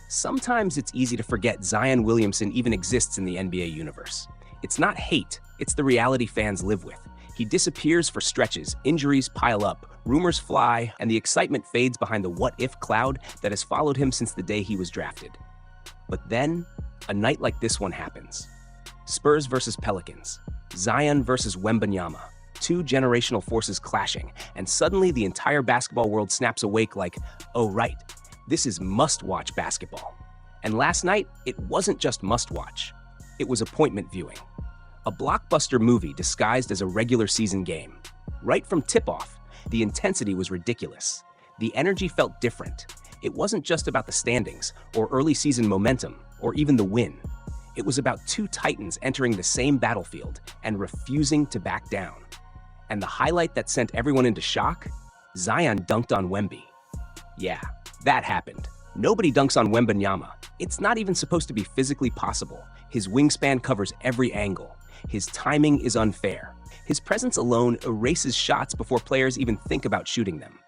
Sometimes it's easy to forget Zion Williamson even exists in the NBA universe. It's not hate, it's the reality fans live with. He disappears for stretches, injuries pile up, rumors fly, and the excitement fades behind the what-if cloud that has followed him since the day he was drafted. But then, a night like this one happens. Spurs versus Pelicans, Zion versus Wembanyama, two generational forces clashing, and suddenly the entire basketball world snaps awake like, oh right, this is must-watch basketball. And last night, it wasn't just must-watch. It was appointment viewing. A blockbuster movie disguised as a regular season game. Right from tip-off, the intensity was ridiculous. The energy felt different. It wasn't just about the standings, or early season momentum, or even the win. It was about two titans entering the same battlefield and refusing to back down. And the highlight that sent everyone into shock? Zion dunked on Wemby. Yeah, that happened. Nobody dunks on Wembanyama. It's not even supposed to be physically possible. His wingspan covers every angle. His timing is unfair. His presence alone erases shots before players even think about shooting them.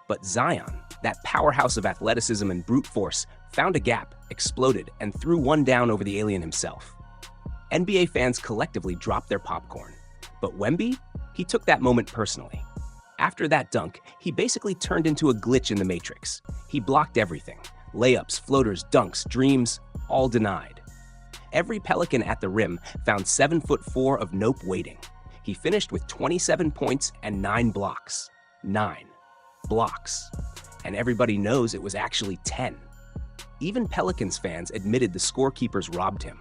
But Zion, that powerhouse of athleticism and brute force, found a gap, exploded, and threw one down over the alien himself. NBA fans collectively dropped their popcorn. But Wemby? He took that moment personally. After that dunk, he basically turned into a glitch in the Matrix. He blocked everything. Layups, floaters, dunks, dreams, all denied. Every Pelican at the rim found 7'4" of nope waiting. He finished with 27 points and 9 blocks. 9 blocks. And everybody knows it was actually 10. Even Pelicans fans admitted the scorekeepers robbed him.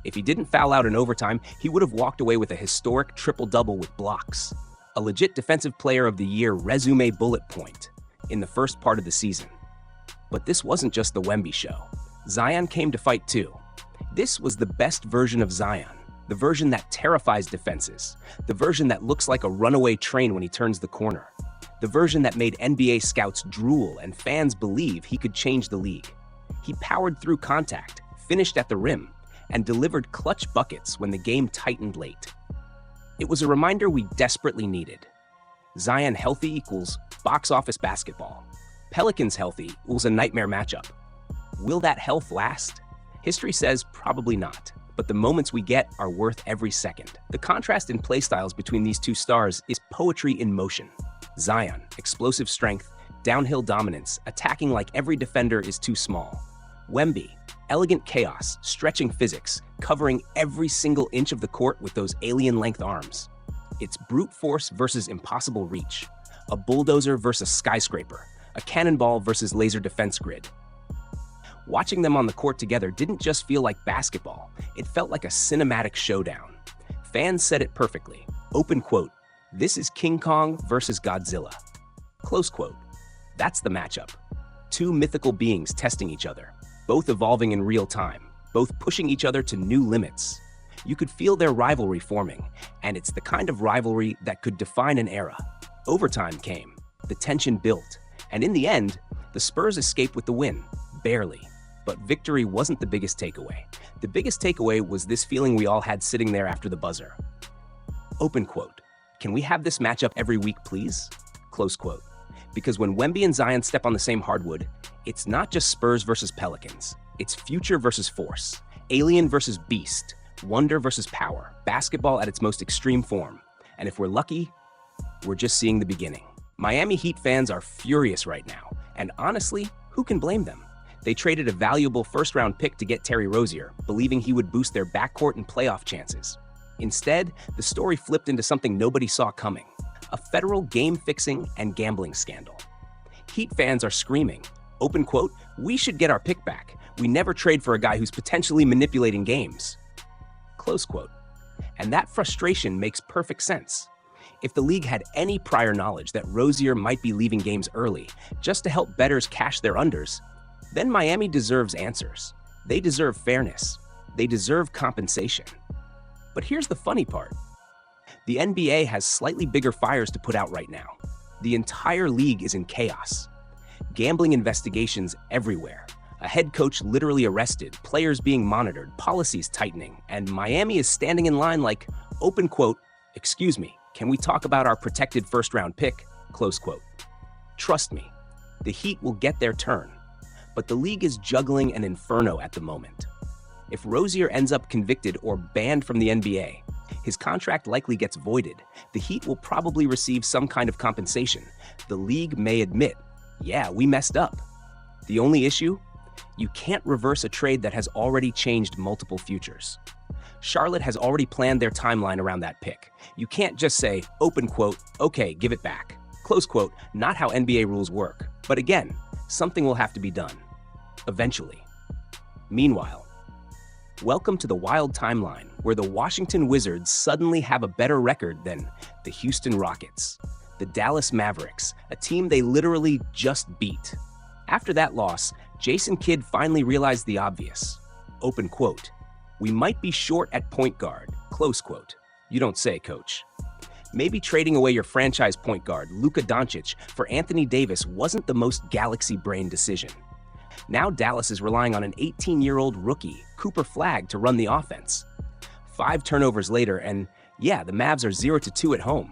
If he didn't foul out in overtime, he would have walked away with a historic triple-double with blocks. A legit Defensive Player of the Year resume bullet point in the first part of the season. But this wasn't just the Wemby show. Zion came to fight too. This was the best version of Zion, the version that terrifies defenses, the version that looks like a runaway train when he turns the corner, the version that made NBA scouts drool and fans believe he could change the league. He powered through contact, finished at the rim, and delivered clutch buckets when the game tightened late. It was a reminder we desperately needed. Zion healthy equals box office basketball. Pelicans healthy equals a nightmare matchup. Will that health last? History says probably not, but the moments we get are worth every second. The contrast in playstyles between these two stars is poetry in motion. Zion, explosive strength, downhill dominance, attacking like every defender is too small. Wemby, elegant chaos, stretching physics, covering every single inch of the court with those alien-length arms. It's brute force versus impossible reach, a bulldozer versus skyscraper, a cannonball versus laser defense grid. Watching them on the court together didn't just feel like basketball, it felt like a cinematic showdown. Fans said it perfectly. Open quote, "This is King Kong versus Godzilla." Close quote. That's the matchup. Two mythical beings testing each other, both evolving in real time, both pushing each other to new limits. You could feel their rivalry forming, and it's the kind of rivalry that could define an era. Overtime came, the tension built, and in the end, the Spurs escaped with the win, barely. But victory wasn't the biggest takeaway. The biggest takeaway was this feeling we all had sitting there after the buzzer. Open quote, "Can we have this matchup every week, please?" Close quote. Because when Wemby and Zion step on the same hardwood, it's not just Spurs versus Pelicans. It's future versus force, alien versus beast, wonder versus power, basketball at its most extreme form. And if we're lucky, we're just seeing the beginning. Miami Heat fans are furious right now, and honestly, who can blame them? They traded a valuable first-round pick to get Terry Rozier, believing he would boost their backcourt and playoff chances. Instead, the story flipped into something nobody saw coming, a federal game-fixing and gambling scandal. Heat fans are screaming, open quote, "We should get our pick back. We never trade for a guy who's potentially manipulating games." Close quote. And that frustration makes perfect sense. If the league had any prior knowledge that Rozier might be leaving games early just to help bettors cash their unders, then Miami deserves answers. They deserve fairness. They deserve compensation. But here's the funny part. The NBA has slightly bigger fires to put out right now. The entire league is in chaos. Gambling investigations everywhere. A head coach literally arrested, players being monitored, policies tightening, and Miami is standing in line like, open quote, "Excuse me, can we talk about our protected first-round pick?" Close quote. Trust me, the Heat will get their turn. but the league is juggling an inferno at the moment. If Rozier ends up convicted or banned from the NBA, his contract likely gets voided. The Heat will probably receive some kind of compensation. The league may admit, yeah, we messed up. The only issue? You can't reverse a trade that has already changed multiple futures. Charlotte has already planned their timeline around that pick. You can't just say, open quote, okay, give it back. Close quote, not how NBA rules work. But again, something will have to be done. Eventually. Meanwhile, welcome to the wild timeline where the Washington Wizards suddenly have a better record than the Houston Rockets, the Dallas Mavericks, a team they literally just beat. After that loss, Jason Kidd finally realized the obvious. Open quote, we might be short at point guard, close quote. You don't say, coach. Maybe trading away your franchise point guard, Luka Doncic, for Anthony Davis wasn't the most galaxy brain decision. Now Dallas is relying on an 18-year-old rookie, Cooper Flagg, to run the offense. 5 turnovers later, and yeah, the Mavs are 0-2 at home.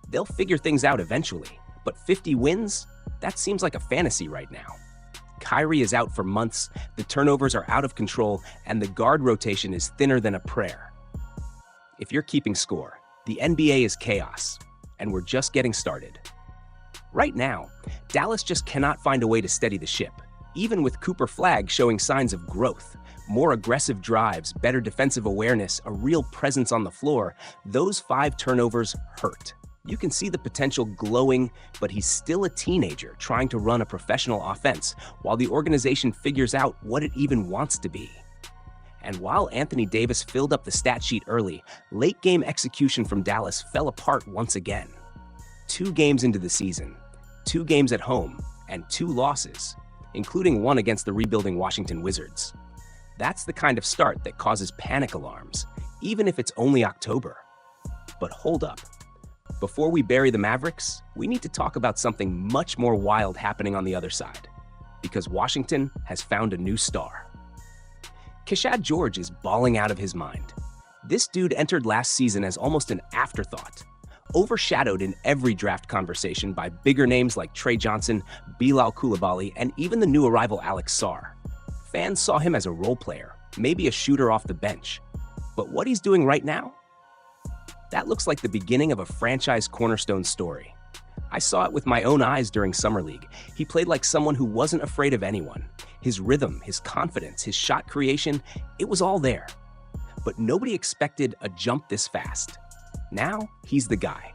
They'll figure things out eventually, but 50 wins? That seems like a fantasy right now. Kyrie is out for months, the turnovers are out of control, and the guard rotation is thinner than a prayer. If you're keeping score, the NBA is chaos, and we're just getting started. Right now, Dallas just cannot find a way to steady the ship, even with Cooper Flagg showing signs of growth. More aggressive drives, better defensive awareness, a real presence on the floor. Those 5 turnovers hurt. You can see the potential glowing, but he's still a teenager trying to run a professional offense while the organization figures out what it even wants to be. And while Anthony Davis filled up the stat sheet early, late-game execution from Dallas fell apart once again. 2 games into the season, 2 games at home, and 2 losses, including one against the rebuilding Washington Wizards. That's the kind of start that causes panic alarms, even if it's only October. But hold up. Before we bury the Mavericks, we need to talk about something much more wild happening on the other side, because Washington has found a new star. Keshad George is balling out of his mind. This dude entered last season as almost an afterthought, overshadowed in every draft conversation by bigger names like Trey Johnson, Bilal Coulibaly, and even the new arrival Alex Sarr. Fans saw him as a role player, maybe a shooter off the bench. But what he's doing right now? That looks like the beginning of a franchise cornerstone story. I saw it with my own eyes during Summer League. He played like someone who wasn't afraid of anyone. His rhythm, his confidence, his shot creation, it was all there. But nobody expected a jump this fast. Now, he's the guy.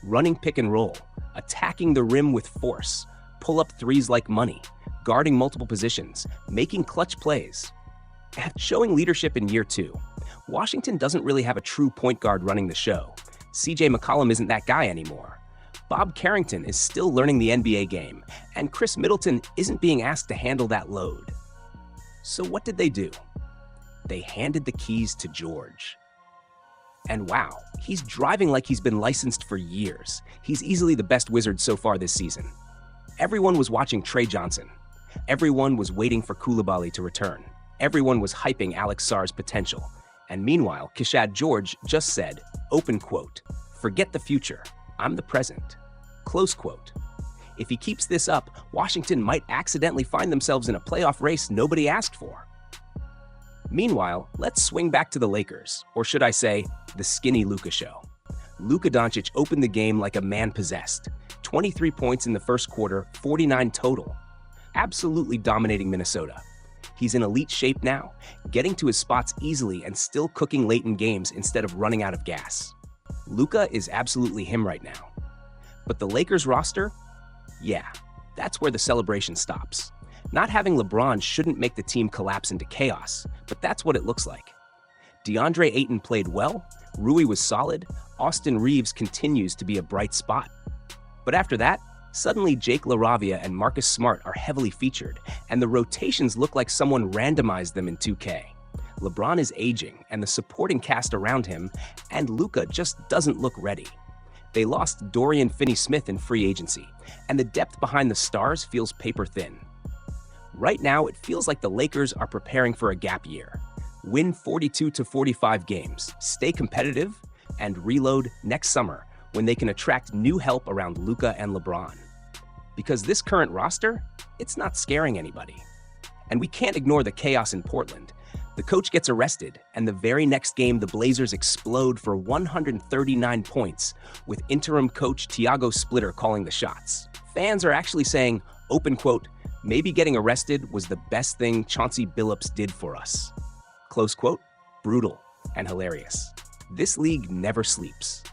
Running pick and roll, attacking the rim with force, pull-up threes like money, guarding multiple positions, making clutch plays. Showing leadership in year 2. Washington doesn't really have a true point guard running the show. CJ McCollum isn't that guy anymore. Bob Carrington is still learning the NBA game, and Chris Middleton isn't being asked to handle that load. So what did they do? They handed the keys to George. And wow, he's driving like he's been licensed for years. He's easily the best Wizard so far this season. Everyone was watching Trey Johnson. Everyone was waiting for Coulibaly to return. Everyone was hyping Alex Sarr's potential. And meanwhile, Keshad George just said, open quote, forget the future, I'm the present, close quote. If he keeps this up, Washington might accidentally find themselves in a playoff race nobody asked for. Meanwhile, let's swing back to the Lakers, or should I say, the skinny Luka show. Luka Doncic opened the game like a man possessed. 23 points in the first quarter, 49 total. Absolutely dominating Minnesota. He's in elite shape now, getting to his spots easily and still cooking late in games instead of running out of gas. Luka is absolutely him right now. But the Lakers roster? Yeah, that's where the celebration stops. Not having LeBron shouldn't make the team collapse into chaos, but that's what it looks like. DeAndre Ayton played well, Rui was solid, Austin Reeves continues to be a bright spot. But after that, suddenly Jake LaRavia and Marcus Smart are heavily featured, and the rotations look like someone randomized them in 2K. LeBron is aging, and the supporting cast around him, and Luka just doesn't look ready. They lost Dorian Finney-Smith in free agency, and the depth behind the stars feels paper thin. Right now, it feels like the Lakers are preparing for a gap year. Win 42 to 45 games, stay competitive, and reload next summer when they can attract new help around Luka and LeBron. Because this current roster, it's not scaring anybody. And we can't ignore the chaos in Portland. The coach gets arrested, and the very next game, the Blazers explode for 139 points, with interim coach Tiago Splitter calling the shots. Fans are actually saying, open quote, maybe getting arrested was the best thing Chauncey Billups did for us. Close quote, brutal and hilarious. This league never sleeps.